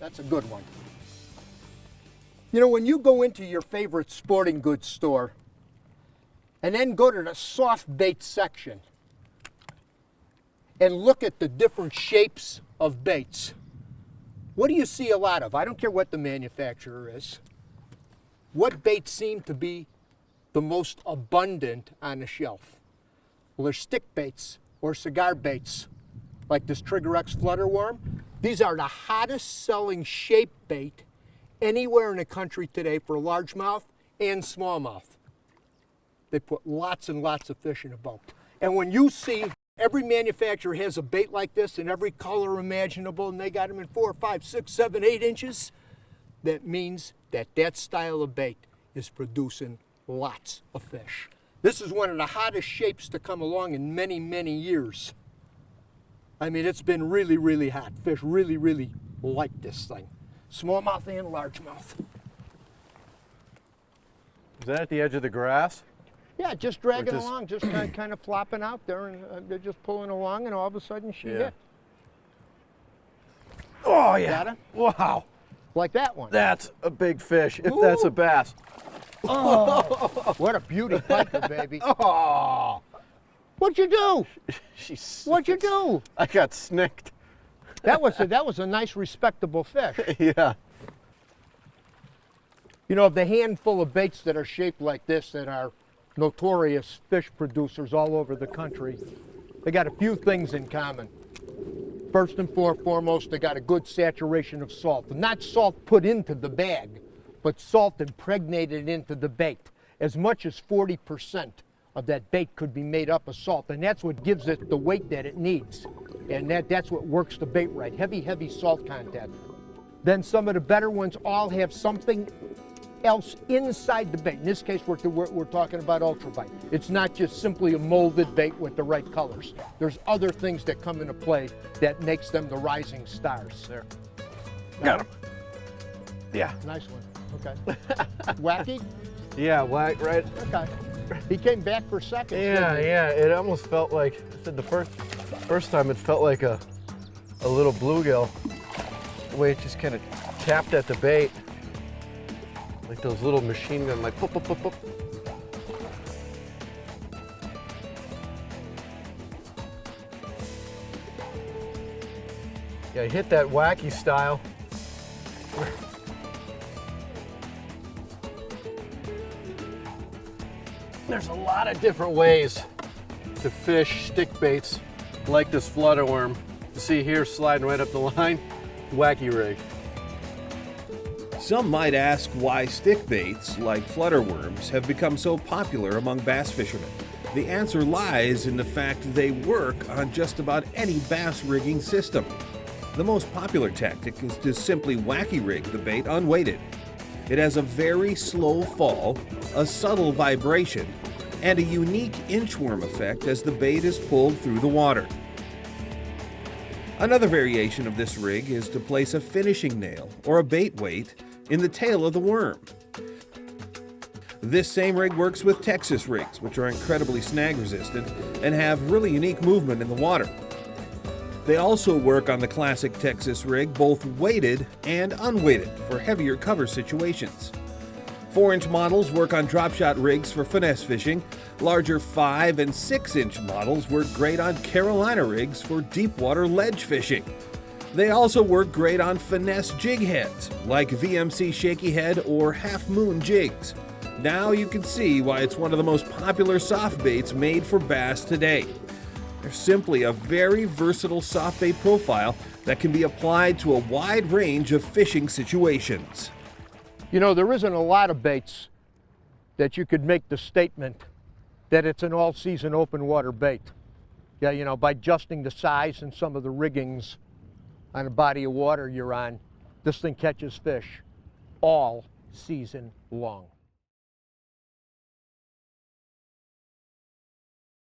That's a good one. You know, when you go into your favorite sporting goods store and then go to the soft bait section and look at the different shapes of baits, what do you see a lot of? I don't care what the manufacturer is. What baits seem to be the most abundant on the shelf? Well, there's stick baits or cigar baits, like this Trigger X flutter worm. These are the hottest selling shape bait anywhere in the country today for largemouth and smallmouth. They put lots and lots of fish in a boat. And when you see every manufacturer has a bait like this in every color imaginable, and they got them in 4, 5, 6, 7, 8 inches, that means that that style of bait is producing lots of fish. This is one of the hottest shapes to come along in many, many years. I mean, it's been really, really hot. Fish really, really like this thing. Smallmouth and largemouth. Is that at the edge of the grass? Yeah, just dragging along, just kind of flopping out there, and they're just pulling along, and all of a sudden she hit. Oh, yeah. Got it? Wow. Like that one. That's a big fish, if that's a bass. Oh, what a beauty piker, baby. Oh. What'd you do? What'd you do? I got snicked. That was a nice, respectable fish. Yeah. You know, of the handful of baits that are shaped like this that are notorious fish producers all over the country, they got a few things in common. First and foremost, they got a good saturation of salt. Not salt put into the bag, but salt impregnated into the bait. As much as 40% of that bait could be made up of salt, and that's what gives it the weight that it needs. And that's what works the bait right. Heavy, heavy salt content. Then some of the better ones all have something else inside the bait. In this case, we're talking about ultrabite. It's not just simply a molded bait with the right colors. There's other things that come into play that makes them the rising stars. There. Got him. Yeah. Nice one. Okay. Wacky? Yeah, whack, right? Okay. He came back for seconds. Yeah, yeah. It almost felt like, I said the first time it felt like a little bluegill. The way it just kind of tapped at the bait. Like those little machine gun, like pop, pop, pop, pop. Yeah, hit that wacky style. There's a lot of different ways to fish stick baits like this flutter worm. You see here sliding right up the line, wacky rig. Some might ask why stick baits, like flutter worms, have become so popular among bass fishermen. The answer lies in the fact they work on just about any bass rigging system. The most popular tactic is to simply wacky rig the bait unweighted. It has a very slow fall, a subtle vibration, and a unique inchworm effect as the bait is pulled through the water. Another variation of this rig is to place a finishing nail or a bait weight in the tail of the worm. This same rig works with Texas rigs, which are incredibly snag resistant and have really unique movement in the water. They also work on the classic Texas rig, both weighted and unweighted for heavier cover situations. 4-inch models work on drop shot rigs for finesse fishing. Larger 5- and 6-inch models work great on Carolina rigs for deep water ledge fishing. They also work great on finesse jig heads, like VMC Shaky Head or Half Moon jigs. Now you can see why it's one of the most popular soft baits made for bass today. They're simply a very versatile soft bait profile that can be applied to a wide range of fishing situations. You know, there isn't a lot of baits that you could make the statement that it's an all-season open water bait. Yeah, you know, by adjusting the size and some of the riggings on a body of water you're on, this thing catches fish all season long.